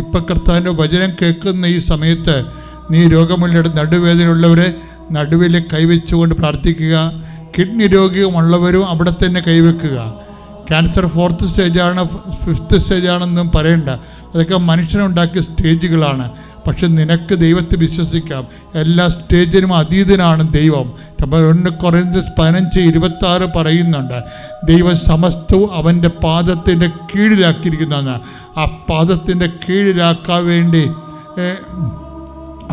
ഇപ്പം കർത്താവിൻ്റെ വചനം കേൾക്കുന്ന ഈ സമയത്ത് നീ രോഗമുള്ളവരുടെ നടുവേദനയുള്ളവരെ നടുവിൽ കൈവച്ചുകൊണ്ട് പ്രാർത്ഥിക്കുക. കിഡ്നി രോഗമുള്ളവരും അവിടെ തന്നെ കൈവെക്കുക. ക്യാൻസർ 4th സ്റ്റേജാണ് 5th സ്റ്റേജാണെന്നും പറയണ്ട. അതൊക്കെ മനുഷ്യനുണ്ടാക്കിയ സ്റ്റേജുകളാണ്. പക്ഷെ നിനക്ക് ദൈവത്തെ വിശ്വസിക്കാം. എല്ലാ സ്റ്റേജിനും അതീതനാണ് ദൈവം. 1 കൊറിന്ത്യർ 15:26 പറയുന്നുണ്ട്, ദൈവം സമസ്തവും അവൻ്റെ പാദത്തിൻ്റെ കീഴിലാക്കിയിരിക്കുന്നതെന്ന്. ആ പാദത്തിൻ്റെ കീഴിലാക്കാൻ വേണ്ടി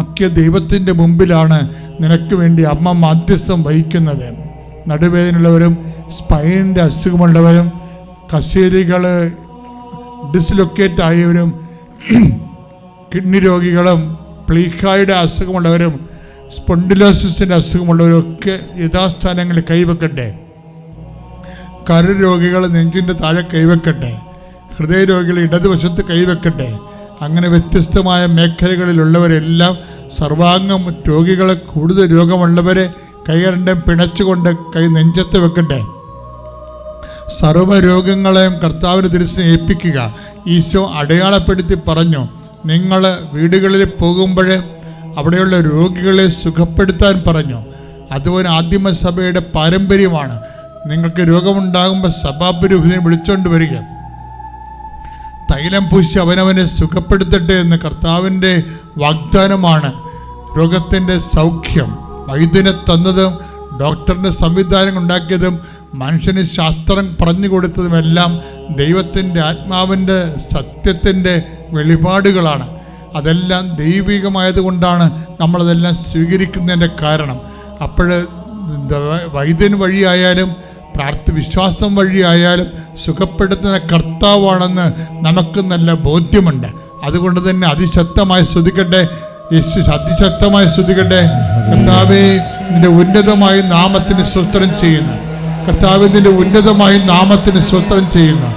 ഒക്കെ ദൈവത്തിൻ്റെ മുമ്പിലാണ് നിനക്ക് വേണ്ടി അമ്മ മാധ്യസ്ഥം വഹിക്കുന്നത്. നടുവേദനയുള്ളവരും സ്പൈനിൻ്റെ അസുഖമുള്ളവരും കശേരികൾ ഡിസ്ലൊക്കേറ്റ് ആയവരും കിഡ്നി രോഗികളും പ്ലീഹായുടെ അസുഖമുള്ളവരും സ്പോണ്ടിലോസിസിൻ്റെ അസുഖമുള്ളവരും ഒക്കെ യഥാസ്ഥാനങ്ങളിൽ കൈവെക്കട്ടെ. കരൾ രോഗികൾ നെഞ്ചിൻ്റെ താഴെ കൈവെക്കട്ടെ. ഹൃദയരോഗികൾ ഇടതുവശത്ത് കൈവെക്കട്ടെ. അങ്ങനെ വ്യത്യസ്തമായ മേഖലകളിലുള്ളവരെല്ലാം സർവാംഗം രോഗികളെ, കൂടുതൽ രോഗമുള്ളവരെ കൈകരണ്ടും പിണച്ചുകൊണ്ട് കൈ നെഞ്ചത്ത് വെക്കട്ടെ. സർവ്വരോഗങ്ങളെയും കർത്താവിന് തിരുസിനെ ഏൽപ്പിക്കുക. ഈശോ അടയാളപ്പെടുത്തി പറഞ്ഞു, നിങ്ങൾ വീടുകളിൽ പോകുമ്പോൾ അവിടെയുള്ള രോഗികളെ സുഖപ്പെടുത്താൻ പറഞ്ഞു. അതുപോലെ ആദിമസഭയുടെ പാരമ്പര്യമാണ്. നിങ്ങൾക്ക് രോഗമുണ്ടാകുമ്പോൾ സഭാപുരോഹിതനെ വിളിച്ചുകൊണ്ട് വരിക, തൈലം പൂശി അവനവനെ സുഖപ്പെടുത്തട്ടെ എന്ന് കർത്താവിൻ്റെ വാഗ്ദാനമാണ്. രോഗത്തിൻ്റെ സൗഖ്യം വൈദ്യനെ തന്നതും ഡോക്ടറിൻ്റെ സംവിധാനം ഉണ്ടാക്കിയതും മനുഷ്യന് ശാസ്ത്രം പറഞ്ഞു കൊടുത്തതുമെല്ലാം ദൈവത്തിൻ്റെ ആത്മാവിൻ്റെ സത്യത്തിൻ്റെ വെളിപാടുകളാണ്. അതെല്ലാം ദൈവികമായതുകൊണ്ടാണ് നമ്മളതെല്ലാം സ്വീകരിക്കുന്നതിൻ്റെ കാരണം. അപ്പോൾ വൈദ്യൻ വഴിയായാലും വിശ്വാസം വഴിയായാലും സുഖപ്പെടുത്തുന്ന കർത്താവാണെന്ന് നമുക്ക് നല്ല ബോധ്യമുണ്ട്. അതുകൊണ്ട് തന്നെ അതിശക്തമായി സ്തുതിക്കട്ടെ. യേശു അതിശക്തമായി സ്തുതിക്കട്ടെ. കർത്താവേ, നിന്റെ ഉന്നതമായ നാമത്തിന് സ്തോത്രം ചെയ്യുന്നു. കർത്താവേ, നിന്റെ ഉന്നതമായ നാമത്തിന് സ്തോത്രം ചെയ്യുന്നു.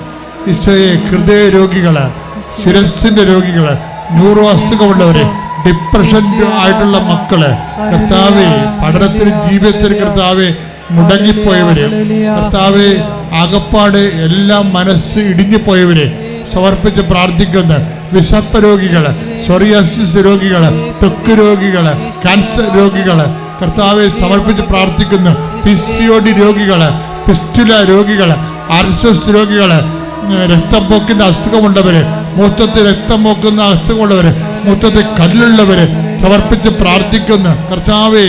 ഈശോയെ, ഹൃദയ രോഗികള്, ശിരസിന്റെ രോഗികള്, ന്യൂറോ അസുഖമുള്ളവര്, ഡിപ്രഷൻ ആയിട്ടുള്ള മക്കള്, കർത്താവേ, പഠനത്തിന് ജീവിതത്തിന് കർത്താവേ മുടങ്ങിപ്പോയവര്, കർത്താവെ ആകപ്പാട് എല്ലാം മനസ്സ് ഇടിഞ്ഞുപോയവരെ സമർപ്പിച്ച് പ്രാർത്ഥിക്കുന്ന വിശപ്പ് രോഗികള്, സോറിയാസിസ് രോഗികള്, ത്വക്ക് രോഗികള്, ക്യാൻസർ രോഗികള് കർത്താവെ സമർപ്പിച്ച് പ്രാർത്ഥിക്കുന്നു. PCOD രോഗികള്, പിസ്റ്റുല രോഗികള്, RSS രോഗികള്, രക്തംപോക്കിന്റെ അസുഖമുള്ളവര്, മൂത്രത്തിൽ രക്തം പോക്കുന്ന അസുഖമുള്ളവര്, മൂത്രത്തിൽ കല്ലുള്ളവര് സമർപ്പിച്ച് പ്രാർത്ഥിക്കുന്നു. കർത്താവെ,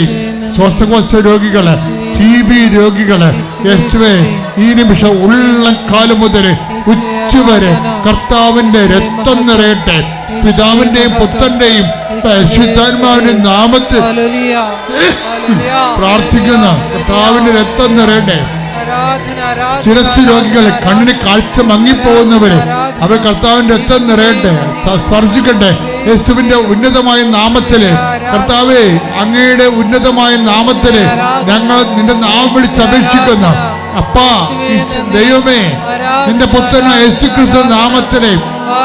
ശ്വാസകോശ രോഗികള്, TB രോഗികള്, യേശുവേ, ഈ നിമിഷം ഉള്ളംകാലം മുതൽ ഉച്ചവരെ കർത്താവിന്റെ രക്തം നിറയട്ടെ. പിതാവിന്റെയും പുത്രന്റെയും പരിശുദ്ധാത്മാവിന്റെയും നാമത്തിൽ പ്രാർത്ഥിക്കുന്ന കർത്താവിന്റെ രക്തം നിറയട്ടെ. ശിരസ് രോഗികളെ, കണ്ണിന് കാഴ്ച മങ്ങിപ്പോകുന്നവര്, അവർ കർത്താവിന്റെ രക്തം നിറയട്ടെ, സ്പർശിക്കട്ടെ. യേശുവിന്റെ ഉന്നതമായ നാമത്തില് കർത്താവേ, അങ്ങയുടെ ഉന്നതമായ നാമത്തില് ഞങ്ങൾ നിന്റെ നാമം വിളിച്ചപേക്ഷിക്കുന്നു. അപ്പാ, ദൈവമേ, നിന്റെ പുത്രനായ യേശുക്രിസ്തു നാമത്തിലെ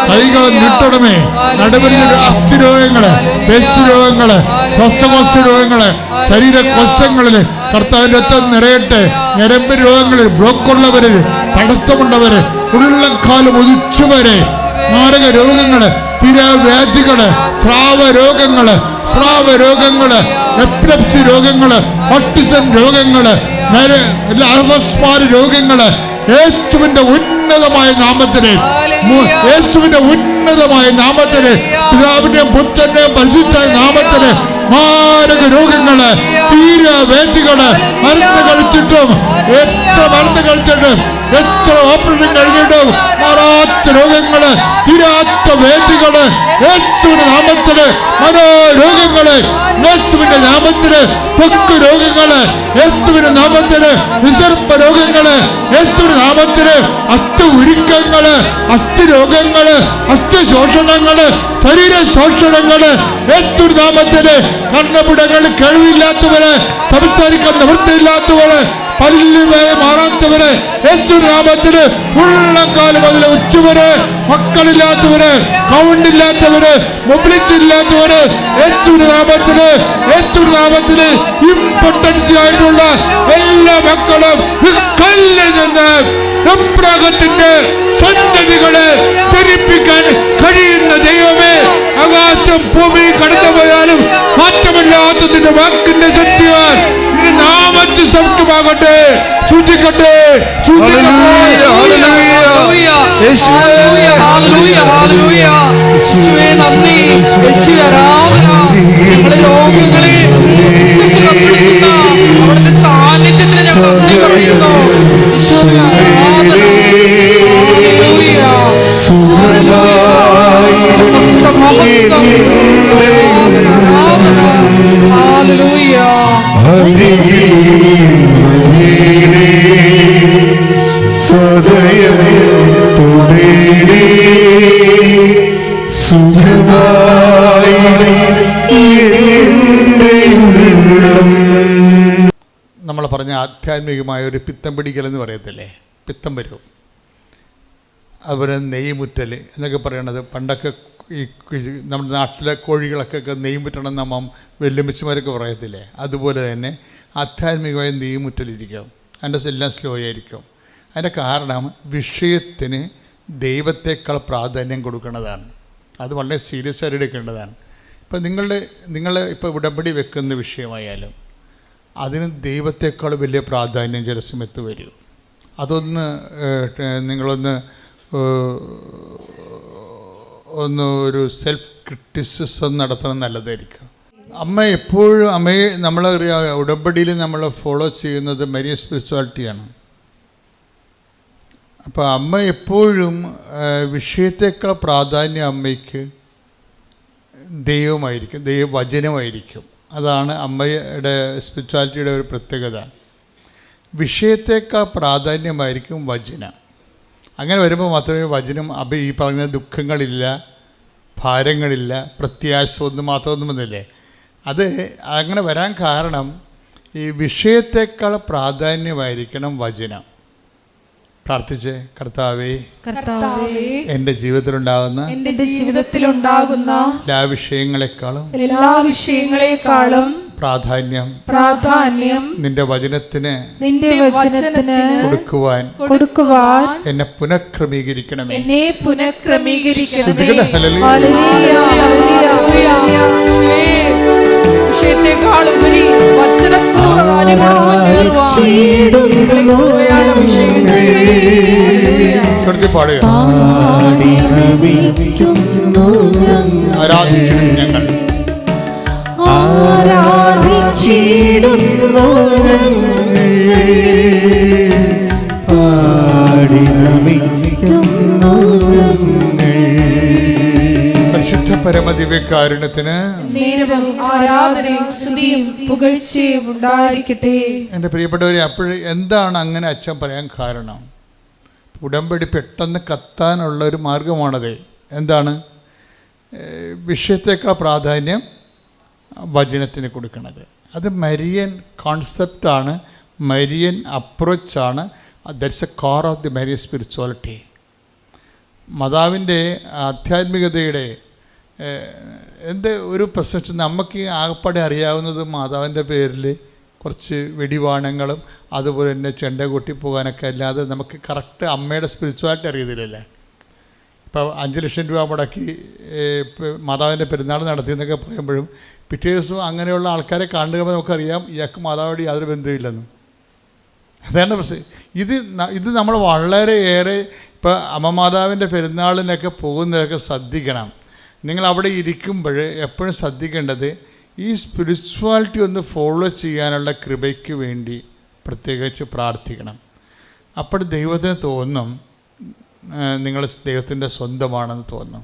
കൈകൾ നീട്ടണമേ. നടുവിലെ അസ്ഥിരോഗങ്ങള്, പേശിരോഗങ്ങള്, ശ്വാസകോശ രോഗങ്ങള്, ശരീരകോശങ്ങളില് കർത്താവിന്റെ രക്തം നിറയട്ടെ. ഞരമ്പ് രോഗങ്ങളിൽ ബ്ലോക്കുള്ളവര്, തടസ്സമുള്ളവര്, ഉള്ളക്കാലം ഉദിച്ചുവരെ മാരക രോഗങ്ങള്, തിരവ്യാധികള്, സ്രാവരോഗങ്ങള്, എപ്പിലെപ്സി രോഗങ്ങള്, ഓട്ടിസം രോഗങ്ങള്, അൽസൈമർ രോഗങ്ങള് യേശുവിന്റെ ഉന്നതമായ നാമത്തില്, യേശുവിന്റെ ഉന്നതമായ നാമത്തില്, പിതാവിന്റെയും പുത്രന്റെയും പരിശുദ്ധ നാമത്തില് മാരക രോഗങ്ങള്, തീരവേദികള്, മരുന്ന് കഴിച്ചിട്ടും എത്ര ഓപ്പറേഷൻ കഴിഞ്ഞിട്ടും മാറാത്ത രോഗങ്ങള്, തീരാത്ത വേദികള് യേശുവിന്റെ നാമത്തില്, മനോരോഗങ്ങള് യേശുവിന്റെ നാമത്തില്, ത്വക്ക് രോഗങ്ങള് യേശുവിന്റെ നാമത്തില്, വിസർപ്പ രോഗങ്ങള് യേശുവിന്റെ നാമത്തില്, അസ്ഥി ഉരുക്കങ്ങള്, അസ്ഥി രോഗങ്ങള്, അസ്ഥി ശോഷണങ്ങള്, ശരീര ശോഷണങ്ങള് യേശുവിന്റെ നാമത്തില്, കണ്ണപിടകള്, കഴിവില്ലാത്തവര്, സംസാരിക്കാൻ നിവൃത്തിയില്ലാത്തവര്, പല്ല് മാറാത്തവര് യേശുവിന്റെ നാമത്തില്, ഉള്ളംകാലം മുതൽ ഉച്ചവര്, മക്കളില്ലാത്തവര്, കൗണ്ടില്ലാത്തവര്, മൊബിലിറ്റി ഇല്ലാത്തവര് യേശുവിന്റെ നാമത്തില്, ഇമ്പോർട്ടൻസ് ആയിട്ടുള്ള എല്ലാ മക്കളും കല്ലിൽ നിന്ന് എബ്രാഹത്തിന്റെ സന്തതികളെ ധരിപ്പിക്കാൻ കഴിയുന്ന ദൈവമേ, നിന്റെ വാക്കിന്റെ ശക്തിയാൽ നിന്റെ നാമത്തിൽ സൗഖ്യമാകട്ടെ. സൂചിക്കട്ടെ, രോഗങ്ങളെ അവിടുത്തെ സാന്നിധ്യത്തിന് സദയം തുടരേ സുഖമായി. നമ്മൾ പറഞ്ഞ ആധ്യാത്മികമായ ഒരു പിത്തം പിടിക്കലെന്ന് പറയത്തില്ലേ, പിത്തം വരും. അതുപോലെ നെയ്മുറ്റൽ എന്നൊക്കെ പറയണത് പണ്ടൊക്കെ ഈ നമ്മുടെ നാട്ടിലെ കോഴികളൊക്കെ നെയ്മുറ്റണം നമ്മ വെല്ലുമിച്ചമാരൊക്കെ പറയത്തില്ലേ, അതുപോലെ തന്നെ ആധ്യാത്മികമായ നെയ്മുറ്റലിരിക്കും. അതിൻ്റെ എല്ലാം സ്ലോ ആയിരിക്കും. അതിൻ്റെ കാരണം വിഷയത്തിന് ദൈവത്തെക്കാൾ പ്രാധാന്യം കൊടുക്കുന്നതാണ്. അത് വളരെ സീരിയസ് ആയിട്ട് എടുക്കേണ്ടതാണ്. ഇപ്പം നിങ്ങൾ ഇപ്പോൾ ഉടമ്പടി വെക്കുന്ന വിഷയമായാലും അതിന് ദൈവത്തെക്കാൾ വലിയ പ്രാധാന്യം ചില സമയത്ത് വരും. അതൊന്ന് നിങ്ങളൊന്ന് ഒരു സെൽഫ് ക്രിറ്റിസിസം നടത്തണം, നല്ലതായിരിക്കും. അമ്മ എപ്പോഴും അമ്മയെ നമ്മളറിയാം, ഉടമ്പടിയിൽ നമ്മൾ ഫോളോ ചെയ്യുന്നത് മരിയൻ സ്പിരിച്വാലിറ്റിയാണ്. അപ്പോൾ അമ്മ എപ്പോഴും വിഷയത്തേക്കാൾ പ്രാധാന്യം അമ്മയ്ക്ക് ദൈവമായിരിക്കും, ദൈവവചനമായിരിക്കും. അതാണ് അമ്മയുടെ സ്പിരിച്വാലിറ്റിയുടെ ഒരു പ്രത്യേകത. വിഷയത്തേക്കാൾ പ്രാധാന്യമായിരിക്കും വചനം. അങ്ങനെ വരുമ്പോൾ മാത്രമേ വചനം ഈ പറഞ്ഞ ദുഃഖങ്ങളില്ല, ഭാരങ്ങളില്ല, പ്രത്യാശ ഒന്നും മാത്രമൊന്നും വന്നില്ലേ. അത് അങ്ങനെ വരാൻ കാരണം ഈ വിഷയത്തേക്കാൾ പ്രാധാന്യമായിരിക്കണം വചനം. പ്രാർത്ഥിച്ച്, കർത്താവേ, എൻ്റെ ജീവിതത്തിലുണ്ടാകുന്ന എല്ലാ വിഷയങ്ങളെക്കാളും പ്രാധാന്യം നിന്റെ വചനത്തിന് കൊടുക്കുവാൻ എന്നെ പുനഃക്രമീകരിക്കണമേ. ആരാധിച്ചിടുന്നു ഞങ്ങൾ, ആരാധിച്ചിടുന്നു പാടി നമിക്കുന്നു. പരിശുദ്ധ പരമദിവ്യകാരുണ്യത്തിന് ആരാധനയും സ്തുതിയും പുകഴ്ചയും ഉണ്ടായിരിക്കട്ടെ. എൻ്റെ പ്രിയപ്പെട്ടവരെ, അപ്പോഴും എന്താണ് അങ്ങനെ അച്ഛൻ പറയാൻ കാരണം? ഉടമ്പടി പെട്ടെന്ന് കത്താനുള്ള ഒരു മാർഗമാണത്. എന്താണ്? വിഷയത്തേക്കാൾ പ്രാധാന്യം വചനത്തിന് കൊടുക്കുന്നത്. അത് മരിയൻ കോൺസെപ്റ്റാണ്, മരിയൻ അപ്രോച്ചാണ്. That's a core of the Marian spirituality. മാതാവിൻ്റെ ആധ്യാത്മികതയുടെ ഒരു പ്രശ്നം നമുക്ക് ആകപ്പാടെ അറിയാവുന്നത് മാതാവിൻ്റെ പേരിൽ കുറച്ച് വെടിവാണങ്ങളും അതുപോലെ തന്നെ ചെണ്ട കൊട്ടി പോകാനൊക്കെ അല്ലാതെ നമുക്ക് കറക്റ്റ് അമ്മയുടെ സ്പിരിച്വാലിറ്റി അറിയത്തില്ലല്ലേ. ഇപ്പോൾ 5 ലക്ഷം രൂപ മുടക്കി മാതാവിൻ്റെ പെരുന്നാൾ നടത്തിയെന്നൊക്കെ പറയുമ്പോഴും പിറ്റേ ദിവസം അങ്ങനെയുള്ള ആൾക്കാരെ കാണുമ്പോൾ നമുക്കറിയാം ഇയാൾക്ക് മാതാവോട് യാതൊരു ബന്ധമില്ലെന്ന്. അതാണ് പ്രശ്നം. ഇത് നമ്മൾ വളരെയേറെ ഇപ്പോൾ അമ്മ മാതാവിൻ്റെ പെരുന്നാളിനൊക്കെ പോകുന്നതൊക്കെ ശ്രദ്ധിക്കണം. നിങ്ങൾ അവിടെ ഇരിക്കുമ്പോൾ എപ്പോഴും ശ്രദ്ധിക്കേണ്ടത് ഈ സ്പിരിച്വാലിറ്റി ഒന്ന് ഫോളോ ചെയ്യാനുള്ള കൃപയ്ക്ക് വേണ്ടി പ്രത്യേകിച്ച് പ്രാർത്ഥിക്കണം. അപ്പോൾ ദൈവത്തിന് തോന്നും നിങ്ങൾ ദൈവത്തിൻ്റെ സ്വന്തമാണെന്ന് തോന്നും,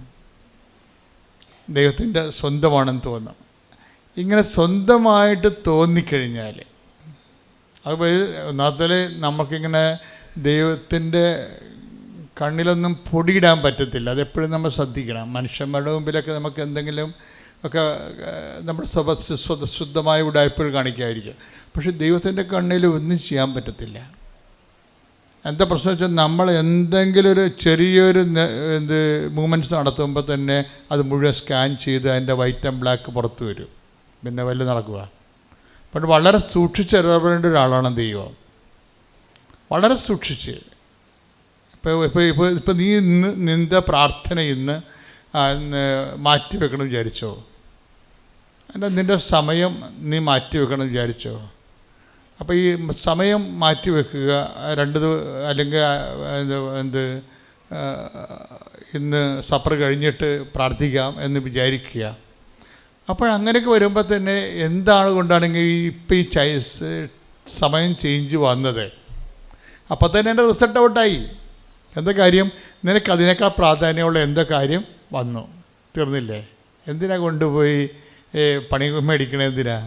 ദൈവത്തിൻ്റെ സ്വന്തമാണെന്ന് തോന്നും. ഇങ്ങനെ സ്വന്തമായിട്ട് തോന്നിക്കഴിഞ്ഞാൽ അത് ഒന്നാമത്തെ നമുക്കിങ്ങനെ ദൈവത്തിൻ്റെ കണ്ണിലൊന്നും പൊടിയിടാൻ പറ്റത്തില്ല. അതെപ്പോഴും നമ്മൾ ശ്രദ്ധിക്കണം. മനുഷ്യന്മാരുടെ മുമ്പിലൊക്കെ നമുക്ക് എന്തെങ്കിലും ഒക്കെ നമ്മുടെ ശുദ്ധമായ ഉടായ്പകൾ കാണിക്കാതിരിക്കുക. പക്ഷെ ദൈവത്തിൻ്റെ കണ്ണിൽ ഒന്നും ചെയ്യാൻ പറ്റത്തില്ല. എന്താ പ്രശ്നം വെച്ചാൽ നമ്മൾ എന്തെങ്കിലും ഒരു ചെറിയൊരു മൂവ്മെൻറ്റ്സ് നടത്തുമ്പോൾ തന്നെ അത് മുഴുവൻ സ്കാൻ ചെയ്ത് അതിൻ്റെ വൈറ്റ് ആൻഡ് ബ്ലാക്ക് പുറത്ത് വരും. പിന്നെ വല്ല നടക്കുക. പക്ഷെ വളരെ സൂക്ഷിച്ചിടപെടേണ്ട ഒരാളാണ് ദൈവം, വളരെ സൂക്ഷിച്ച്. ഇപ്പോൾ നീ നിൻ്റെ പ്രാർത്ഥന ഇന്ന് മാറ്റി വെക്കണം വിചാരിച്ചോ, നിൻ്റെ സമയം നീ മാറ്റി വെക്കണം എന്ന് വിചാരിച്ചോ? അപ്പോൾ ഈ സമയം മാറ്റി വെക്കുക, അല്ലെങ്കിൽ ഇന്ന് സപ്പർ കഴിഞ്ഞിട്ട് പ്രാർത്ഥിക്കാം എന്ന് വിചാരിക്കുക. അപ്പോഴങ്ങനെയൊക്കെ വരുമ്പോൾ തന്നെ എന്താണ് കൊണ്ടാണെങ്കിൽ ഇപ്പം ഈ സമയം ചേഞ്ച് വന്നത്, അപ്പോൾ തന്നെ എൻ്റെ റിസൾട്ട് ഔട്ടായി. എന്താ കാര്യം? നിനക്ക് അതിനേക്കാൾ പ്രാധാന്യമുള്ള എന്താ കാര്യം വന്നു, തീർന്നില്ലേ? എന്തിനാ കൊണ്ടുപോയി പണി മേടിക്കണേ? എന്തിനാ?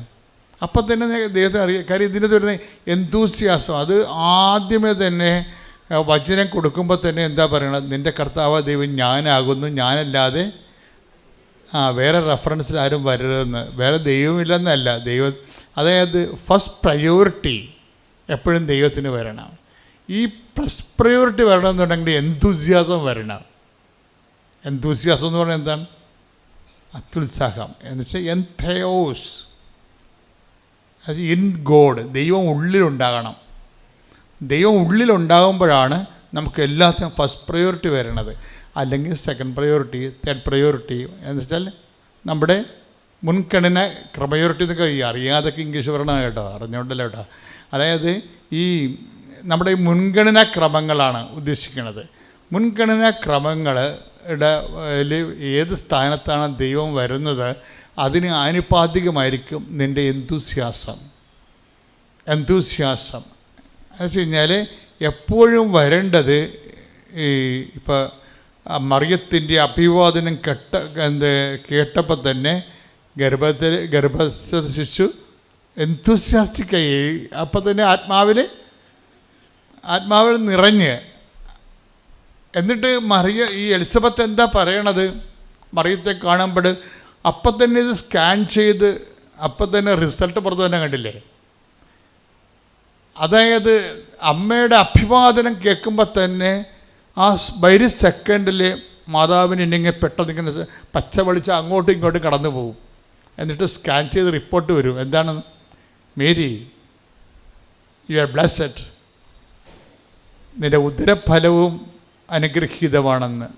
അപ്പം തന്നെ ദൈവത്തെ അറിയാം. കാര്യം ഇതിനകത്ത് വരുന്ന എന്തൂസിയാസം, അത് ആദ്യമേ തന്നെ വചനം കൊടുക്കുമ്പോൾ തന്നെ എന്താ പറയണത്? നിൻ്റെ കർത്താവ് ദൈവം ഞാനാകുന്നു, ഞാനല്ലാതെ വേറെ റെഫറൻസിൽ ആരും വരരുതെന്ന്. വേറെ ദൈവമില്ലെന്നല്ല, അതായത് ഫസ്റ്റ് പ്രയോറിറ്റി എപ്പോഴും ദൈവത്തിന് വരണം. ഈ ഫസ്റ്റ് പ്രയോറിറ്റി വരണമെന്നുണ്ടെങ്കിൽ എന്തൂസിയാസം വരണം. എന്തൂസിയാസം എന്ന് പറഞ്ഞാൽ എന്താണ്? അത്യുത്സാഹം എന്ന് വെച്ചാൽ എൻതയോസ്, അത് ഇൻ ഗോഡ്, ദൈവം ഉള്ളിലുണ്ടാകണം. ദൈവം ഉള്ളിലുണ്ടാകുമ്പോഴാണ് നമുക്ക് എല്ലാത്തിനും ഫസ്റ്റ് പ്രയോറിറ്റി വരണത്. അല്ലെങ്കിൽ സെക്കൻഡ് പ്രയോറിറ്റി, തേർഡ് പ്രയോറിറ്റി എന്ന് വെച്ചാൽ നമ്മുടെ മുൻഗണന പ്രയോറിറ്റി എന്നൊക്കെ അറിയാതൊക്കെ ഇംഗ്ലീഷ് പറയണം കേട്ടോ, അറിഞ്ഞുകൊണ്ടല്ലോ കേട്ടോ. അതായത് ഈ നമ്മുടെ ഈ മുൻഗണനാ ക്രമങ്ങളാണ് ഉദ്ദേശിക്കുന്നത്. മുൻഗണനാ ക്രമങ്ങളുടെ ഏത് സ്ഥാനത്താണ് ദൈവം വരുന്നത് അതിന് ആനുപാതികമായിരിക്കും നിൻ്റെ എന്തൂസിയാസം. എന്ന് വെച്ച് കഴിഞ്ഞാൽ എപ്പോഴും വരേണ്ടത് ഇപ്പോൾ മറിയത്തിൻ്റെ അഭിവാദനം കേട്ടപ്പോൾ തന്നെ ഗർഭസ്ഥ ശിശു എന്തൂസിയാസ്റ്റിക്കായി. അപ്പം തന്നെ ആത്മാവിൽ നിറഞ്ഞ്. എന്നിട്ട് ഈ എലിസബത്ത് എന്താ പറയണത്? മറിയത്തെ കാണുമ്പോൾ അപ്പം തന്നെ ഇത് സ്കാൻ ചെയ്ത് അപ്പം തന്നെ റിസൾട്ട് പുറത്തു തന്നെ കണ്ടില്ലേ? അതായത് അമ്മയുടെ അഭിവാദനം കേൾക്കുമ്പോൾ തന്നെ ആ വൈരി സെക്കൻഡിൽ മാതാവിന് ഇങ്ങനെ പെട്ടെന്ന് പച്ച വെളിച്ചം അങ്ങോട്ടും ഇങ്ങോട്ടും കടന്നു പോകും. എന്നിട്ട് സ്കാൻ ചെയ്ത് റിപ്പോർട്ട് വരും. എന്താണ്? മേരി, യു ആർ ബ്ലെസ്ഡ്, നിൻ്റെ ഉദരഫലവും അനുഗ്രഹീതമാണെന്ന്.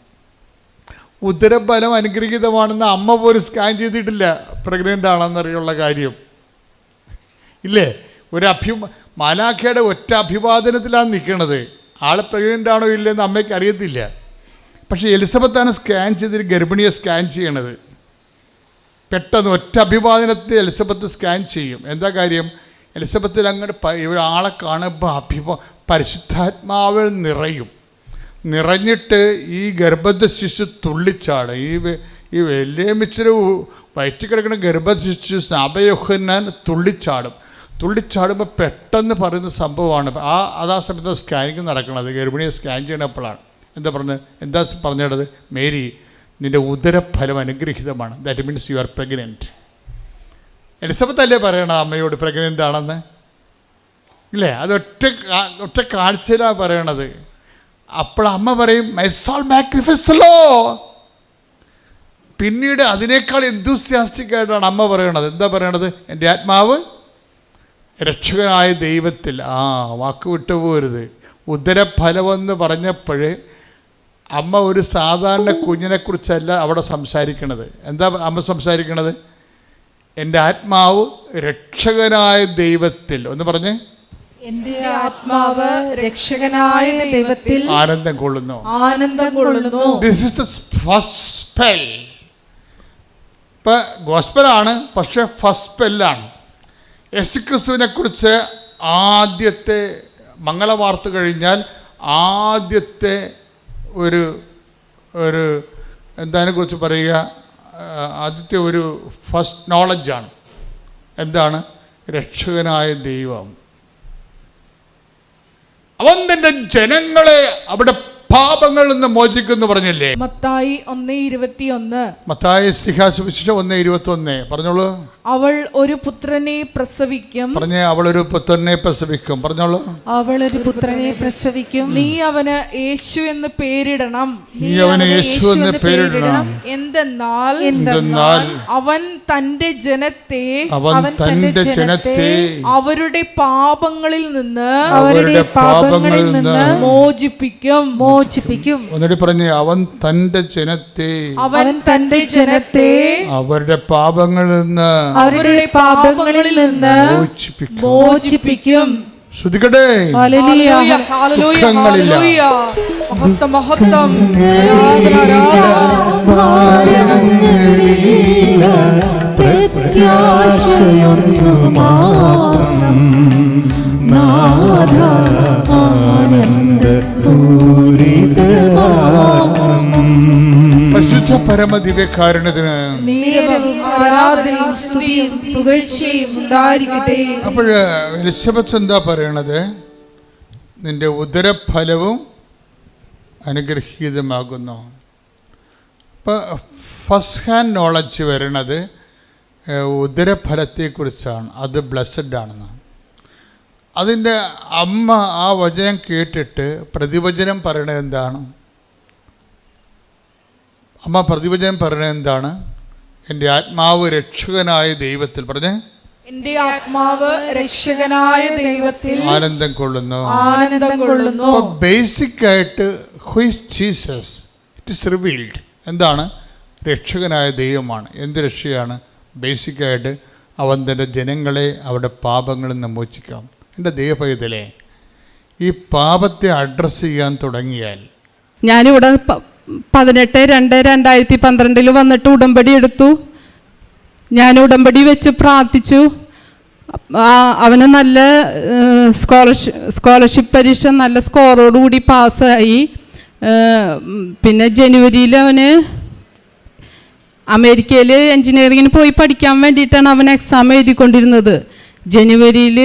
ഉദരഫലം അനുഗ്രഹീതമാണെന്ന് അമ്മ പോലും സ്കാൻ ചെയ്തിട്ടില്ല പ്രഗ്നൻ്റ് ആണെന്നറിയുള്ള കാര്യം ഇല്ലേ? മാലാഖയുടെ ഒറ്റ അഭിവാദനത്തിലാണ് നിൽക്കുന്നത്. ആൾ പ്രഗ്നൻ്റ് ആണോ ഇല്ലെന്ന് അമ്മയ്ക്ക് അറിയത്തില്ല. പക്ഷേ എലിസബത്താണ് സ്കാൻ ചെയ്തിട്ട് ഗർഭിണിയെ സ്കാൻ ചെയ്യണത്. പെട്ടെന്ന് ഒറ്റ അഭിവാദനത്തിൽ എലിസബത്ത് സ്കാൻ ചെയ്യും. എന്താ കാര്യം? എലിസബത്തിൽ അങ്ങോട്ട് ഒരാളെ കാണുമ്പോൾ പരിശുദ്ധാത്മാവിൽ നിറഞ്ഞിട്ട് ഈ ഗർഭസ്ഥ ശിശു തുള്ളിച്ചാട്. ഈ വെല്ലേമിച്ചിരി വയറ്റിൽ കിടക്കുന്ന ഗർഭസ്ഥ ശിശു സ്നാപയോഹന്നാൻ തുള്ളിച്ചാടുമ്പോൾ പെട്ടെന്ന് പറയുന്ന സംഭവമാണ്. അതാ സമയത്ത് സ്കാനിങ് നടക്കണത്. ഗർഭിണിയെ സ്കാൻ ചെയ്യണപ്പോഴാണ് എന്താ പറഞ്ഞത്? മേരി, നിൻ്റെ ഉദരഫലം അനുഗ്രഹീതമാണ്. That means you are pregnant. Elizabeth അല്ലേ പറയണത് അമ്മയോട് പ്രഗ്നൻ്റ് ആണെന്ന്? ഇല്ലേ? അത് ഒറ്റ കാഴ്ചയിലാണ് പറയണത്. അപ്പോൾ അമ്മ പറയും my soul magnifies the lord. പിന്നീട് അതിനേക്കാൾ എന്തൂസിയാസ്റ്റിക്കായിട്ടാണ് അമ്മ പറയണത്. എന്താ പറയണത്? എൻ്റെ ആത്മാവ് രക്ഷകനായ ദൈവത്തിൽ. വാക്ക് വിട്ടുപോകരുത്. ഉദരഫലമെന്ന് പറഞ്ഞപ്പോൾ അമ്മ ഒരു സാധാരണ കുഞ്ഞിനെക്കുറിച്ചല്ല അവിടെ സംസാരിക്കണത്. എന്താ അമ്മ സംസാരിക്കണത്? എൻ്റെ ആത്മാവ് രക്ഷകനായ ദൈവത്തിൽ. ഒന്ന് പറഞ്ഞേ, എൻ്റെ ആത്മാവ് രക്ഷകനായ ദൈവത്തിൽ ആനന്ദം കൊള്ളുന്നു. This is the first spell. ഇപ്പം ഗോസ്പലാണ്, പക്ഷേ ഫസ്റ്റ് സ്പെല്ലാണ്. യേശുക്രിസ്തുവിനെ കുറിച്ച് ആദ്യത്തെ മംഗളവാർത്ത കഴിഞ്ഞാൽ ആദ്യത്തെ ഒരു കുറിച്ച് പറയുക, ആദ്യത്തെ ഒരു ഫസ്റ്റ് നോളജാണ്. എന്താണ്? രക്ഷകനായ ദൈവം. അവൻ തന്റെ ജനങ്ങളെ അവിടെ പാപങ്ങളിൽ നിന്ന് മോചിക്കുന്നു പറഞ്ഞില്ലേ? മത്തായി 1:21. മത്തായി സുവിശേഷം 1:21. പറഞ്ഞോളൂ. അവൾ ഒരു പുത്രനെ പ്രസവിക്കും. പറഞ്ഞേ, അവൾ ഒരു പുത്രനെ പ്രസവിക്കും. പറഞ്ഞോളൂ. അവൾ ഒരു പുത്രനെ പ്രസവിക്കും. നീ അവന് യേശു എന്ന് പേരിടണം. എന്തെന്നാൽ അവൻ തന്റെ ജനത്തെ അവരുടെ പാപങ്ങളിൽ നിന്ന് മോചിപ്പിക്കും. എന്നിട്ട് പറഞ്ഞേ, അവൻ തന്റെ ജനത്തെ അവരുടെ പാപങ്ങളിൽ നിന്ന് മോചിപ്പിക്കും. ശ്രുതികട്ടെ. മഹത്വം പരിശുദ്ധ പരമദിവ്യകാരുണ്യത്തിന് അപ്പോൾ എലിസബത്ത് എന്താ പറയണത്? നിന്റെ ഉദരഫലവും അനുഗ്രഹീതമാകുന്നു. അപ്പോൾ ഫസ്റ്റ് ഹാൻഡ് നോളജ് വരണത് ഉദരഫലത്തെക്കുറിച്ചാണ്. അത് ബ്ലെസ്സഡ് ആണെന്ന്. അതിൻ്റെ അമ്മ ആ വചനം കേട്ടിട്ട് പ്രതിവചനം പറയണത് എന്താണ്? അമ്മ പ്രതിവചനം പറയണത് എന്താണ്? എൻ്റെ ആത്മാവ് രക്ഷകനായ ദൈവത്തിൽ പറഞ്ഞേ, എൻ്റെ ആത്മാവ് രക്ഷകനായ ദൈവത്തിൽ ആനന്ദം കൊള്ളുന്നു. ബേസിക് ആയിട്ട് who is Jesus? It is revealed. എന്താണ്? രക്ഷകനായ ദൈവമാണ്. എന്ത് രക്ഷയാണ്? ബേസിക്കായിട്ട് അവൻ തൻ്റെ ജനങ്ങളെ അവരുടെ പാപങ്ങളിൽ നിന്ന് മോചിക്കാം. എൻ്റെ ദൈവപൈതലേ, ഈ പാപത്തെ അഡ്രസ്സ് ചെയ്യാൻ തുടങ്ങിയാൽ, ഞാനിവിടെ 18/2/2012 വന്നിട്ട് ഉടമ്പടി എടുത്തു. ഞാൻ ഉടമ്പടി വെച്ച് പ്രാർത്ഥിച്ചു. അവന് നല്ല സ്കോളർഷിപ്പ് പരീക്ഷ നല്ല സ്കോറോടുകൂടി പാസ്സായി. പിന്നെ ജനുവരിയിൽ അവന് അമേരിക്കയിൽ എൻജിനീയറിങ്ങിന് പോയി പഠിക്കാൻ വേണ്ടിയിട്ടാണ് അവൻ എക്സാം എഴുതിക്കൊണ്ടിരുന്നത്. ജനുവരിയിൽ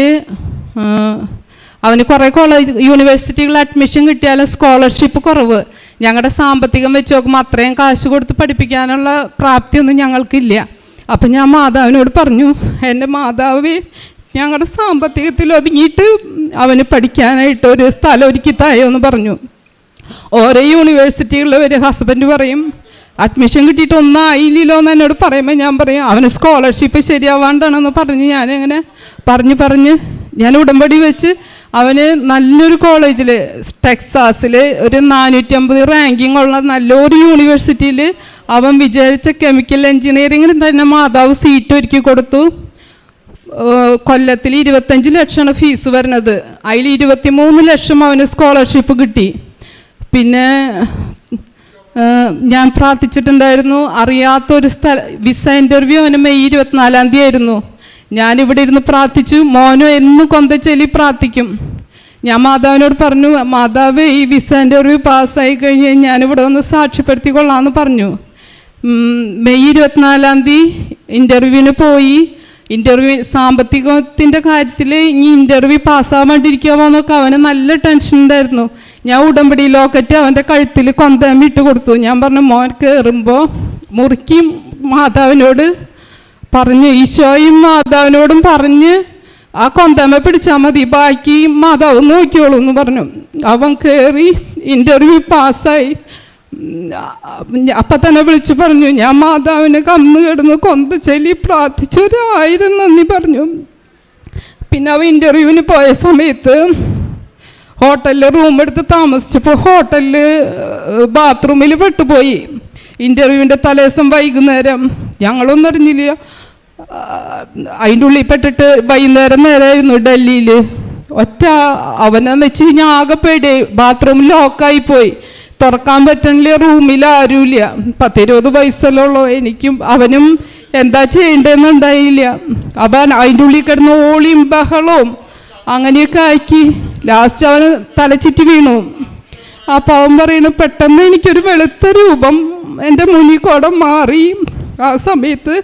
അവന് കുറേ യൂണിവേഴ്സിറ്റികളിൽ അഡ്മിഷൻ കിട്ടിയാലും സ്കോളർഷിപ്പ് കുറവ്. ഞങ്ങളുടെ സാമ്പത്തികം വെച്ച് നോക്കുമ്പോൾ അത്രയും കാശ് കൊടുത്ത് പഠിപ്പിക്കാനുള്ള പ്രാപ്തിയൊന്നും ഞങ്ങൾക്കില്ല. അപ്പം ഞാൻ മാതാവിനോട് പറഞ്ഞു, എൻ്റെ മാതാവേ, ഞങ്ങളുടെ സാമ്പത്തികത്തിൽ ഒതുങ്ങിയിട്ട് അവന് പഠിക്കാനായിട്ട് ഒരു സ്ഥലം ഒരുക്കി തായോ എന്ന് പറഞ്ഞു. ഓരോ യൂണിവേഴ്സിറ്റികളിൽ ഒരു ഹസ്ബൻഡ് പറയും അഡ്മിഷൻ കിട്ടിയിട്ട് ഒന്നും ആയില്ലല്ലോ എന്ന് എന്നോട് പറയുമ്പോൾ ഞാൻ പറയും അവന് സ്കോളർഷിപ്പ് ശരിയാവാണ്ടാണെന്ന് പറഞ്ഞ് ഞാനങ്ങനെ പറഞ്ഞ് ഞാൻ ഉടമ്പടി വെച്ച് അവന് നല്ലൊരു കോളേജിൽ ടെക്സാസിൽ ഒരു 450 റാങ്കിങ് ഉള്ള നല്ലൊരു യൂണിവേഴ്സിറ്റിയിൽ അവൻ വിചാരിച്ച കെമിക്കൽ എൻജിനീയറിങ്ങിന് തന്നെ മാതാവ് സീറ്റ് ഒരുക്കി കൊടുത്തു. കൊല്ലത്തിൽ 25 ലക്ഷമാണ് ഫീസ് വരുന്നത്. അതിൽ 23 ലക്ഷം അവന് സ്കോളർഷിപ്പ് കിട്ടി. പിന്നെ ഞാൻ പ്രാർത്ഥിച്ചിട്ടുണ്ടായിരുന്നു. അറിയാത്തൊരു വിസ ഇൻ്റർവ്യൂ അവന് മെയ് 24 ആയിരുന്നു. ഞാനിവിടെ ഇരുന്ന് പ്രാർത്ഥിച്ചു. മോനും എന്നും കൊന്തച്ചൊല്ലി പ്രാർത്ഥിക്കും. ഞാൻ മാതാവിനോട് പറഞ്ഞു, മാതാവ് ഈ വിസ ഇൻ്റർവ്യൂ പാസ്സായി കഴിഞ്ഞ് ഞാനിവിടെ വന്ന് സാക്ഷ്യപ്പെടുത്തിക്കൊള്ളാമെന്ന് പറഞ്ഞു. മെയ് 24 ഇൻ്റർവ്യൂവിന് പോയി. ഇൻ്റർവ്യൂ സാമ്പത്തികത്തിൻ്റെ കാര്യത്തിൽ ഈ ഇൻ്റർവ്യൂ പാസ്സാവാണ്ടിരിക്കാമോ എന്നൊക്കെ അവന് നല്ല ടെൻഷൻ ഉണ്ടായിരുന്നു. ഞാൻ ഉടമ്പടി ലോക്കറ്റ് അവൻ്റെ കഴുത്തിൽ കൊന്തേമ്മ ഇട്ട് കൊടുത്തു. ഞാൻ പറഞ്ഞു, മോൻ കയറുമ്പോൾ മുറുക്കി മാതാവിനോട് പറഞ്ഞു, ഈശോയും മാതാവിനോടും പറഞ്ഞ് ആ കൊന്തേമ്മ പിടിച്ചാൽ മതി, ബാക്കി മാതാവ് നോക്കിയോളൂ എന്ന് പറഞ്ഞു. അവൻ കയറി ഇൻ്റർവ്യൂ പാസ്സായി. അപ്പം തന്നെ വിളിച്ചു പറഞ്ഞു, ഞാൻ മാതാവിന് കന്ന് കിടന്ന് കൊന്ത ചൊല്ലി പ്രാർത്ഥിച്ചു, 1000 നന്ദി പറഞ്ഞു. പിന്നെ അവൻ ഇൻ്റർവ്യൂവിന് പോയ സമയത്ത് ഹോട്ടലിൽ റൂം എടുത്ത് താമസിച്ചപ്പോൾ ഹോട്ടലിൽ ബാത്റൂമിൽ പെട്ടുപോയി. ഇൻ്റർവ്യൂവിൻ്റെ തലേദിവസം വൈകുന്നേരം ഞങ്ങളൊന്നും അറിഞ്ഞില്ല. അതിൻ്റെ ഉള്ളിൽ പെട്ടിട്ട് വൈകുന്നേരം നേരമായിരുന്നു ഡൽഹിയിൽ. അവനെന്ന് വെച്ച് കഴിഞ്ഞാൽ ആകെ പേടി. ബാത്റൂമിൽ ലോക്കായിപ്പോയി, തുറക്കാൻ പറ്റണില്ല, റൂമിൽ ആരുമില്ല. 10-20 വയസ്സല്ലുള്ളൂ എനിക്കും. അവനും എന്താ ചെയ്യേണ്ടതെന്നുണ്ടായില്ല. അവൻ അതിൻ്റെ ഉള്ളിൽ കിടന്ന് ഓളിയും ബഹളവും അങ്ങനെയൊക്കെ ആക്കി ലാസ്റ്റ് അവന് തലച്ചിറ്റി വീണു. അപ്പോൾ അവൻ പറയുന്നു, പെട്ടെന്ന് എനിക്കൊരു വെളുത്ത രൂപം എൻ്റെ മുന്നിൽ കൂടെ മാറി. ആ സമയത്ത്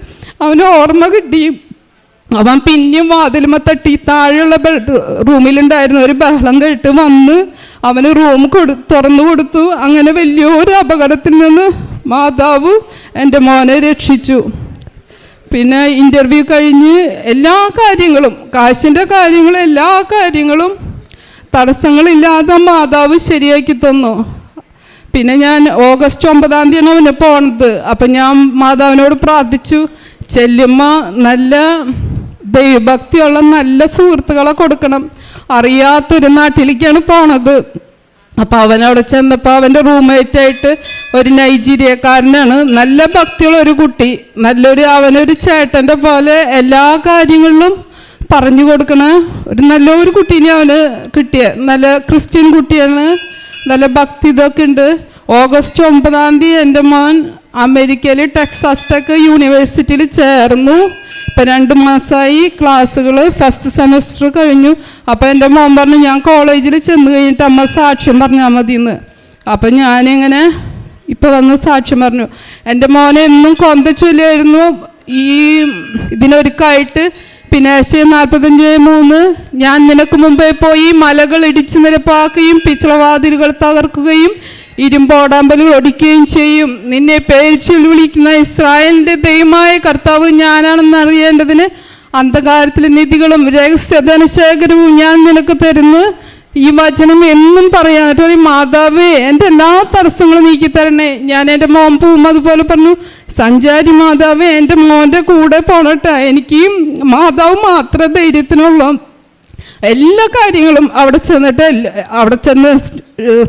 അവന് ഓർമ്മ കിട്ടി. അവൻ പിന്നെയും വാതിലുമ തട്ടി താഴെയുള്ള റൂമിലുണ്ടായിരുന്ന ഒരു ബഹളം കേട്ട് വന്ന് അവന് റൂം തുറന്നു കൊടുത്തു. അങ്ങനെ വലിയൊരു അപകടത്തിൽ നിന്ന് മാതാവ് എൻ്റെ മോനെ രക്ഷിച്ചു. പിന്നെ ഇൻ്റർവ്യൂ കഴിഞ്ഞ് എല്ലാ കാര്യങ്ങളും, കാശിൻ്റെ കാര്യങ്ങളും എല്ലാ കാര്യങ്ങളും തടസ്സങ്ങളില്ലാതെ മാതാവ് ശരിയാക്കി തന്നു. പിന്നെ ഞാൻ ഓഗസ്റ്റ് 9 അവന് പോണത്. അപ്പം ഞാൻ മാതാവിനോട് പ്രാർത്ഥിച്ചു, ചെല്ലുമ്മ നല്ല ദൈവഭക്തിയുള്ള നല്ല സുഹൃത്തുക്കളെ കൊടുക്കണം. അറിയാത്തൊരു നാട്ടിലേക്കാണ് പോണത്. അപ്പോൾ അവനവിടെ ചെന്നപ്പോൾ അവൻ്റെ റൂംമേറ്റായിട്ട് ഒരു നൈജീരിയക്കാരനാണ്. നല്ല ഭക്തിയുള്ള ഒരു കുട്ടി, അവനൊരു ചേട്ടൻ്റെ പോലെ എല്ലാ കാര്യങ്ങളിലും പറഞ്ഞു കൊടുക്കണ നല്ലൊരു കുട്ടീനെ അവന് കിട്ടിയ. നല്ല ക്രിസ്ത്യൻ കുട്ടിയാണ്, നല്ല ഭക്തി ഇതൊക്കെ ഉണ്ട്. ഓഗസ്റ്റ് 9 എൻ്റെ മോൻ അമേരിക്കയിൽ ടെക്സാസ് ടെക് യൂണിവേഴ്സിറ്റിയിൽ ചേർന്നു. ഇപ്പം 2 മാസമായി ക്ലാസ്സുകൾ, ഫസ്റ്റ് സെമസ്റ്റർ കഴിഞ്ഞു. അപ്പോൾ എൻ്റെ മോൻ പറഞ്ഞു, ഞാൻ കോളേജിൽ ചെന്ന് കഴിഞ്ഞിട്ട് അമ്മ സാക്ഷ്യം പറഞ്ഞാൽ മതി എന്ന്. അപ്പം ഞാനിങ്ങനെ ഇപ്പോൾ വന്ന് സാക്ഷ്യം പറഞ്ഞു. എൻ്റെ മോനെ എന്നും കൊന്ത ചൊല്ലിയായിരുന്നു ഇതിനൊരുക്കായിട്ട്. പിന്നെ 45:3 ഞാൻ നിനക്ക് മുമ്പേ പോയി മലകൾ ഇടിച്ചു നിരപ്പാക്കുകയും പിച്ചളവാതിലുകൾ തകർക്കുകയും ഇരുമ്പോടാമ്പലുകൾ ഒടിക്കുകയും ചെയ്യും. നിന്നെ പേരിച്ചു വിളിക്കുന്ന ഇസ്രായേലിൻ്റെ ദൈവമായ കർത്താവ് ഞാനാണെന്ന് അറിയേണ്ടതിന് അന്ധകാരത്തിലെ നിധികളും രഹസ്യധനശേഖരവും ഞാൻ നിനക്ക് തരുന്നു. ഈ വചനം എന്നും പറയാൻ മാതാവേ എൻ്റെ എല്ലാ തടസ്സങ്ങളും നീക്കി തരണേ. ഞാൻ എൻ്റെ മോൻ പോകുമ്പോൾ അതുപോലെ പറഞ്ഞു, സഞ്ചാരി മാതാവേ എൻ്റെ മോൻ്റെ കൂടെ പോണട്ടെ. എനിക്ക് മാതാവ് മാത്രമേ ധൈര്യത്തിനുള്ളൂ. എല്ലാ കാര്യങ്ങളും അവിടെ ചെന്ന്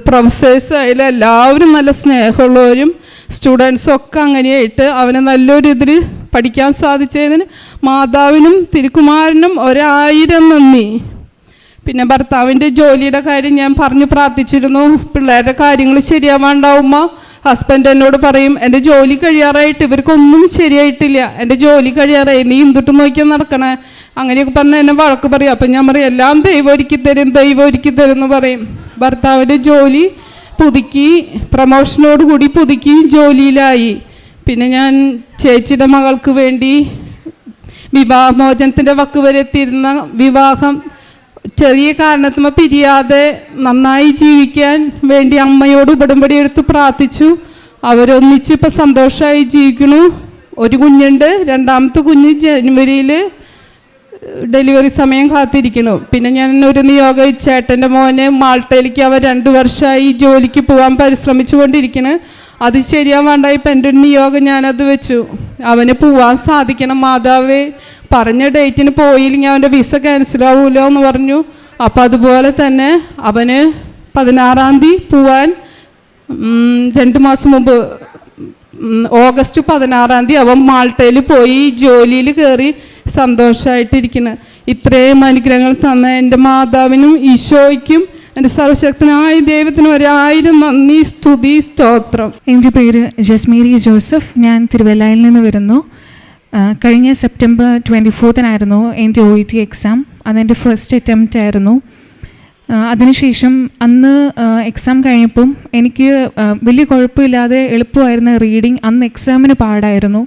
പ്രൊഫസേഴ്സ് ആയാലും എല്ലാവരും നല്ല സ്നേഹമുള്ളവരും സ്റ്റുഡൻസും ഒക്കെ അങ്ങനെയായിട്ട് അവനെ നല്ലൊരു ഇതിൽ പഠിക്കാൻ സാധിച്ചതിന് മാതാവിനും തിരുക്കുമാരനും 1000 നന്ദി. പിന്നെ ഭർത്താവിൻ്റെ ജോലിയുടെ കാര്യം ഞാൻ പറഞ്ഞു പ്രാർത്ഥിച്ചിരുന്നു. പിള്ളേരുടെ കാര്യങ്ങൾ ശരിയാവാണ്ടാവുമ്പോൾ ഹസ്ബൻഡ് എന്നോട് പറയും, എൻ്റെ ജോലി കഴിയാറായിട്ട് ഇവർക്കൊന്നും ശരിയായിട്ടില്ല, എൻ്റെ ജോലി കഴിയാറായി, നീ എന്തിട്ട് നോക്കിയാൽ നടക്കണേ, അങ്ങനെയൊക്കെ പറഞ്ഞാൽ എന്നെ വഴക്ക് പറയും. അപ്പം ഞാൻ പറയും, എല്ലാം ദൈവം ഒരുക്കി തരും എന്ന് പറയും. ഭർത്താവിൻ്റെ ജോലി പുതുക്കി, പ്രമോഷനോടുകൂടി പുതുക്കി ജോലിയിലായി. പിന്നെ ഞാൻ ചേച്ചിയുടെ മകൾക്ക് വേണ്ടി വിവാഹമോചനത്തിൻ്റെ വക്ക് വരെ എത്തിയിരുന്ന വിവാഹം ചെറിയ കാരണത്തുമ്പോൾ പിരിയാതെ നന്നായി ജീവിക്കാൻ വേണ്ടി അമ്മയോട് ഉടമ്പടി എടുത്ത് പ്രാർത്ഥിച്ചു. അവരൊന്നിച്ച് ഇപ്പം സന്തോഷമായി ജീവിക്കുന്നു. ഒരു കുഞ്ഞുണ്ട്, 2ാമത്തെ കുഞ്ഞ് ജനുവരിയിൽ ഡെലിവറി സമയം കാത്തിരിക്കുന്നു. പിന്നെ ഞാൻ ഒരു നിയോഗം, ചേട്ടൻ്റെ മോനെ മാൾട്ടയിലേക്ക് അവർ 2 വർഷമായി ജോലിക്ക് പോകാൻ പരിശ്രമിച്ചു കൊണ്ടിരിക്കുന്നു. അത് ശരിയാവാണ്ടായി. ഇപ്പം എൻ്റെ ഒരു നിയോഗം ഞാനത് വെച്ചു, അവന് പോവാൻ സാധിക്കണം മാതാവേ, പറഞ്ഞ ഡേറ്റിന് പോയില്ലെങ്കിൽ അവൻ്റെ വിസ ക്യാൻസലാവൂല്ലോ എന്ന് പറഞ്ഞു. അപ്പം അതുപോലെ തന്നെ അവന് 16-ാം തീയതി പോവാൻ 2 മാസം മുമ്പ് ഓഗസ്റ്റ് 16-ാം തീയതി അവൻ മാൾട്ടയിൽ പോയി ജോലിയിൽ കയറി സന്തോഷമായിട്ടിരിക്കുന്നു. ഇത്രയും അനുഗ്രഹങ്ങൾ തന്ന എൻ്റെ മാതാവിനും ഈശോയ്ക്കും എൻ്റെ സർവശക്തനായ ദൈവത്തിന് 1000 നന്ദി, സ്തുതി, സ്തോത്രം. എൻ്റെ പേര് ജസ്മീരി ജോസഫ്. ഞാൻ തിരുവല്ലയിൽ നിന്ന് വരുന്നു. കഴിഞ്ഞ സെപ്റ്റംബർ 24 എൻ്റെ OET എക്സാം. അതെൻ്റെ ഫസ്റ്റ് അറ്റംപ്റ്റ് ആയിരുന്നു. അതിനുശേഷം അന്ന് എക്സാം കഴിഞ്ഞപ്പം എനിക്ക് വലിയ കുഴപ്പമില്ലാതെ എളുപ്പമായിരുന്ന റീഡിങ്. അന്ന് എക്സാമിന് പാടായിരുന്നു,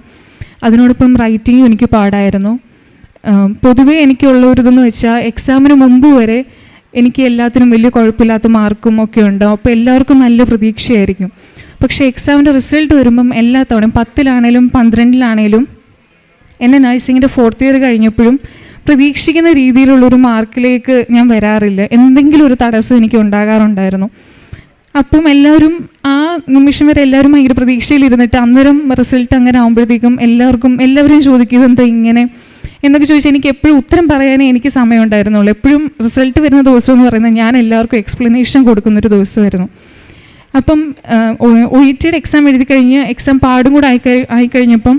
അതിനോടൊപ്പം റൈറ്റിങ്ങും എനിക്ക് പാടായിരുന്നു. പൊതുവേ എനിക്കുള്ളൊരിതെന്ന് വെച്ചാൽ എക്സാമിന് മുമ്പ് വരെ എനിക്ക് എല്ലാത്തിനും വലിയ കുഴപ്പമില്ലാത്ത മാർക്കും ഒക്കെ ഉണ്ടാവും. അപ്പോൾ എല്ലാവർക്കും നല്ല പ്രതീക്ഷയായിരിക്കും. പക്ഷേ എക്സാമിൻ്റെ റിസൾട്ട് വരുമ്പം എല്ലാ തവണയും 10-ലാണേലും 12-ലാണേലും എന്നെ നഴ്സിങ്ങിൻ്റെ 4th ഇയർ കഴിഞ്ഞപ്പോഴും പ്രതീക്ഷിക്കുന്ന രീതിയിലുള്ളൊരു മാർക്കിലേക്ക് ഞാൻ വരാറില്ല. എന്തെങ്കിലും ഒരു തടസ്സം എനിക്ക് ഉണ്ടാകാറുണ്ടായിരുന്നു. അപ്പം എല്ലാവരും ആ നിമിഷം വരെ എല്ലാവരും ഭയങ്കര പ്രതീക്ഷയിലിരുന്നിട്ട് അന്നേരം റിസൾട്ട് അങ്ങനെ ആകുമ്പോഴത്തേക്കും എല്ലാവരും ചോദിക്കും എന്താ ഇങ്ങനെ എന്നൊക്കെ ചോദിച്ചാൽ എനിക്ക് എപ്പോഴും ഉത്തരം പറയാനേ എനിക്ക് സമയം ഉണ്ടായിരുന്നുള്ളൂ. എപ്പോഴും റിസൾട്ട് വരുന്ന ദിവസം എന്ന് പറയുന്നത് ഞാൻ എല്ലാവർക്കും എക്സ്പ്ലനേഷൻ കൊടുക്കുന്നൊരു ദിവസമായിരുന്നു. അപ്പം OETയുടെ എക്സാം എഴുതി കഴിഞ്ഞ് എക്സാം പാടും കൂടെ ആയിക്കഴിഞ്ഞപ്പം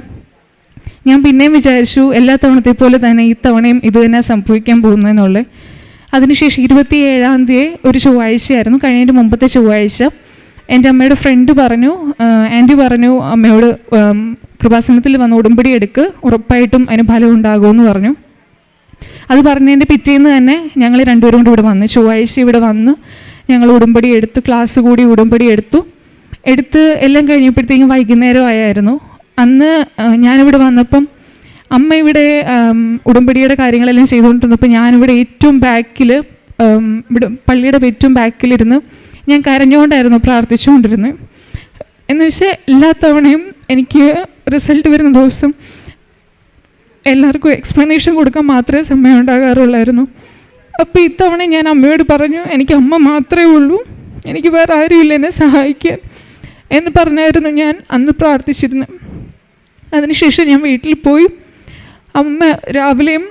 ഞാൻ പിന്നെയും വിചാരിച്ചു എല്ലാ തവണത്തെ പോലെ തന്നെ ഈ തവണയും ഇത് തന്നെ സംഭവിക്കാൻ പോകുന്നതെന്നുള്ളത്. അതിനുശേഷം 27-ാം തീയതി ഒരു ചൊവ്വാഴ്ചയായിരുന്നു, കഴിഞ്ഞതിൻ്റെ മുമ്പത്തെ ചൊവ്വാഴ്ച. എൻ്റെ അമ്മയുടെ ഫ്രണ്ട് പറഞ്ഞു, ആൻറ്റി പറഞ്ഞു അമ്മയോട് കൃപാസനത്തിൽ വന്ന് ഉടമ്പടി എടുക്ക്, ഉറപ്പായിട്ടും അതിന് ഫലം ഉണ്ടാകുമെന്ന് പറഞ്ഞു. അത് പറഞ്ഞതിൻ്റെ പിറ്റേന്ന് തന്നെ ഞങ്ങൾ 2 പേരും കൂടി ഇവിടെ വന്നു. ചൊവ്വാഴ്ച ഇവിടെ വന്ന് ഞങ്ങൾ ഉടമ്പടി എടുത്ത് ക്ലാസ് കൂടി ഉടമ്പടി എടുത്ത് എല്ലാം കഴിഞ്ഞപ്പോഴത്തേക്കും വൈകുന്നേരം ആയിരുന്നു. അന്ന് ഞാനിവിടെ വന്നപ്പം അമ്മ ഇവിടെ ഉടമ്പടിയുടെ കാര്യങ്ങളെല്ലാം ചെയ്തുകൊണ്ടിരുന്നപ്പോൾ ഞാനിവിടെ ഏറ്റവും ബാക്കിൽ ഇവിടെ പള്ളിയുടെ ഏറ്റവും ബാക്കിലിരുന്ന് ഞാൻ കരഞ്ഞുകൊണ്ടായിരുന്നു പ്രാർത്ഥിച്ചുകൊണ്ടിരുന്നത്. എന്ന് വെച്ചാൽ എല്ലാ തവണയും എനിക്ക് റിസൾട്ട് വരുന്ന ദിവസം എല്ലാവർക്കും എക്സ്പ്ലനേഷൻ കൊടുക്കാൻ മാത്രമേ സമയം ഉണ്ടാകാറുള്ളായിരുന്നു. അപ്പോൾ ഇത്തവണ ഞാൻ അമ്മയോട് പറഞ്ഞു, എനിക്ക് അമ്മ മാത്രമേ ഉള്ളൂ, എനിക്ക് വേറെ ആരുമില്ല എന്നെ സഹായിക്കാൻ എന്ന് പറഞ്ഞായിരുന്നു ഞാൻ അന്ന് പ്രാർത്ഥിച്ചിരുന്നത്. അതിനുശേഷം ഞാൻ വീട്ടിൽ പോയി അമ്മ രാവിലെയും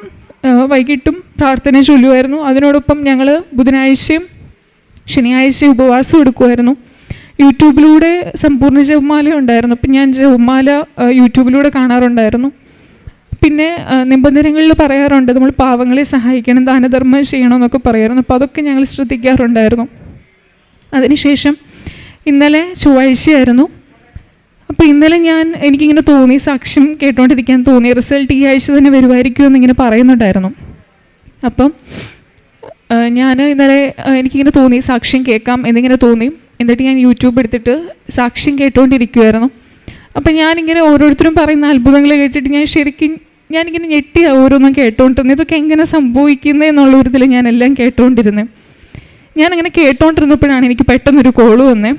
വൈകിട്ടും പ്രാർത്ഥന ചൊല്ലുമായിരുന്നു. അതിനോടൊപ്പം ഞങ്ങൾ ബുധനാഴ്ചയും ശനിയാഴ്ച ഉപവാസം എടുക്കുമായിരുന്നു. യൂട്യൂബിലൂടെ സമ്പൂർണ്ണ ജപമാല ഉണ്ടായിരുന്നു. അപ്പം ഞാൻ ജപമാല യൂട്യൂബിലൂടെ കാണാറുണ്ടായിരുന്നു. പിന്നെ നിബന്ധനകളിൽ പറയാറുണ്ട് നമ്മൾ പാവങ്ങളെ സഹായിക്കണം, ദാനധർമ്മം ചെയ്യണമെന്നൊക്കെ പറയാറുണ്ട്. അപ്പോൾ അതൊക്കെ ഞങ്ങൾ ശ്രദ്ധിക്കാറുണ്ടായിരുന്നു. അതിനുശേഷം ഇന്നലെ ചൊവ്വാഴ്ചയായിരുന്നു. അപ്പോൾ ഇന്നലെ എനിക്കിങ്ങനെ തോന്നി, സാക്ഷ്യം കേട്ടുകൊണ്ടിരിക്കാൻ തോന്നി, റിസൾട്ട് ഈ ആഴ്ച തന്നെ വരുമായിരിക്കും എന്നിങ്ങനെ പറയുന്നുണ്ടായിരുന്നു. അപ്പം ഞാൻ ഇന്നലെ എനിക്കിങ്ങനെ തോന്നി സാക്ഷ്യം കേൾക്കാം എന്നിങ്ങനെ തോന്നി. എന്നിട്ട് ഞാൻ യൂട്യൂബ് എടുത്തിട്ട് സാക്ഷ്യം കേട്ടുകൊണ്ടിരിക്കുമായിരുന്നു. അപ്പം ഞാനിങ്ങനെ ഓരോരുത്തരും പറയുന്ന അത്ഭുതങ്ങൾ കേട്ടിട്ട് ഞാനിങ്ങനെ ഞെട്ടി ഓരോന്നും കേട്ടുകൊണ്ടിരുന്നത്. ഇതൊക്കെ എങ്ങനെ സംഭവിക്കുന്നത് എന്നുള്ളൊരിതിൽ ഞാനെല്ലാം കേട്ടുകൊണ്ടിരുന്നത്. ഞാനങ്ങനെ കേട്ടുകൊണ്ടിരുന്നപ്പോഴാണ് എനിക്ക് പെട്ടെന്നൊരു കോള് വന്നേ.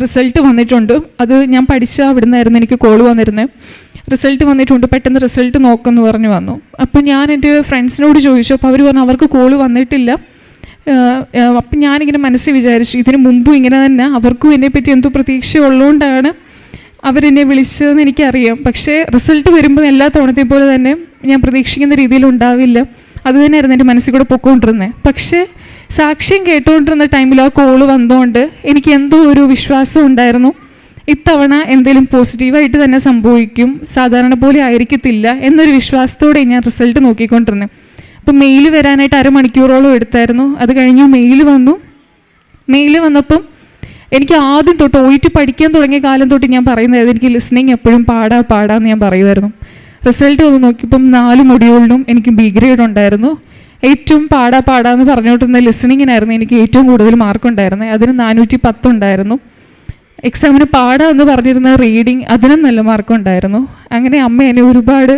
റിസൾട്ട് വന്നിട്ടുണ്ട്. അത് ഞാൻ പഠിച്ച അവിടെ നിന്നായിരുന്നു എനിക്ക് കോള് വന്നിരുന്നത്. റിസൾട്ട് വന്നിട്ടുണ്ട്, പെട്ടെന്ന് റിസൾട്ട് നോക്കുമെന്ന് പറഞ്ഞു വന്നു. അപ്പോൾ ഞാൻ എൻ്റെ ഫ്രണ്ട്സിനോട് ചോദിച്ചു. അപ്പോൾ അവർ പറഞ്ഞു അവർക്ക് കോള് വന്നിട്ടില്ല. അപ്പം ഞാനിങ്ങനെ മനസ്സിൽ വിചാരിച്ചു ഇതിന് മുമ്പും ഇങ്ങനെ തന്നെ അവർക്കും എന്നെപ്പറ്റി എന്തോ പ്രതീക്ഷ ഉള്ളതുകൊണ്ടാണ് അവരെന്നെ വിളിച്ചതെന്ന് എനിക്കറിയാം. പക്ഷേ റിസൾട്ട് വരുമ്പോൾ എല്ലാ തവണത്തെയും പോലെ തന്നെ ഞാൻ പ്രതീക്ഷിക്കുന്ന രീതിയിൽ ഉണ്ടാവില്ല. അത് തന്നെയായിരുന്നു എൻ്റെ മനസ്സിൽ കൂടെ പൊയ്ക്കൊണ്ടിരുന്നത്. പക്ഷേ സാക്ഷ്യം കേട്ടുകൊണ്ടിരുന്ന ടൈമിൽ ആ കോള് വന്നുകൊണ്ട് എനിക്ക് എന്തോ ഒരു വിശ്വാസം ഉണ്ടായിരുന്നു, ഇത്തവണ എന്തെങ്കിലും പോസിറ്റീവായിട്ട് തന്നെ സംഭവിക്കും, സാധാരണ പോലെ ആയിരിക്കത്തില്ല എന്നൊരു വിശ്വാസത്തോടെ ഞാൻ റിസൾട്ട് നോക്കിക്കൊണ്ടിരുന്നത്. അപ്പം മെയിൽ വരാനായിട്ട് 1/2 മണിക്കൂറോളം എടുത്തായിരുന്നു. അത് കഴിഞ്ഞു മെയിൽ വന്നു. മെയിൽ വന്നപ്പം എനിക്ക് ആദ്യം തൊട്ട് OET പഠിക്കാൻ തുടങ്ങിയ കാലം തൊട്ട് ഞാൻ പറയുന്നതായിരുന്നു എനിക്ക് ലിസണിങ് എപ്പോഴും പാടാന്ന് ഞാൻ പറയുമായിരുന്നു. റിസൾട്ട് വന്ന് നോക്കിയപ്പം 4 മൊഡ്യൂളിനും എനിക്ക് B ഗ്രേഡ് ഉണ്ടായിരുന്നു. ഏറ്റവും പാടാന്ന് പറഞ്ഞുകൊണ്ടിരുന്ന ലിസണിങ്ങിനായിരുന്നു എനിക്ക് ഏറ്റവും കൂടുതൽ മാർക്കുണ്ടായിരുന്നത്. അതിന് 410 ഉണ്ടായിരുന്നു. എക്സാമിന് പാടാന്ന് പറഞ്ഞിരുന്ന റീഡിങ് അതിനും നല്ല മാർക്കുണ്ടായിരുന്നു. അങ്ങനെ അമ്മ എന്നെ ഒരുപാട്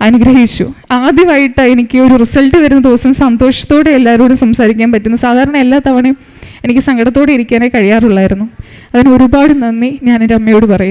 അനുഗ്രഹിച്ചു. ആദ്യമായിട്ട് എനിക്ക് ഒരു റിസൾട്ട് വരുന്ന ദിവസം സന്തോഷത്തോടെ എല്ലാവരോടും സംസാരിക്കാൻ പറ്റുന്നു. സാധാരണ എല്ലാ തവണയും എനിക്ക് സങ്കടത്തോടെ ഇരിക്കാനേ കഴിയാറുള്ളായിരുന്നു. അതിന് ഒരുപാട് നന്ദി ഞാൻ എൻ്റെ അമ്മയോട് പറയുന്നു.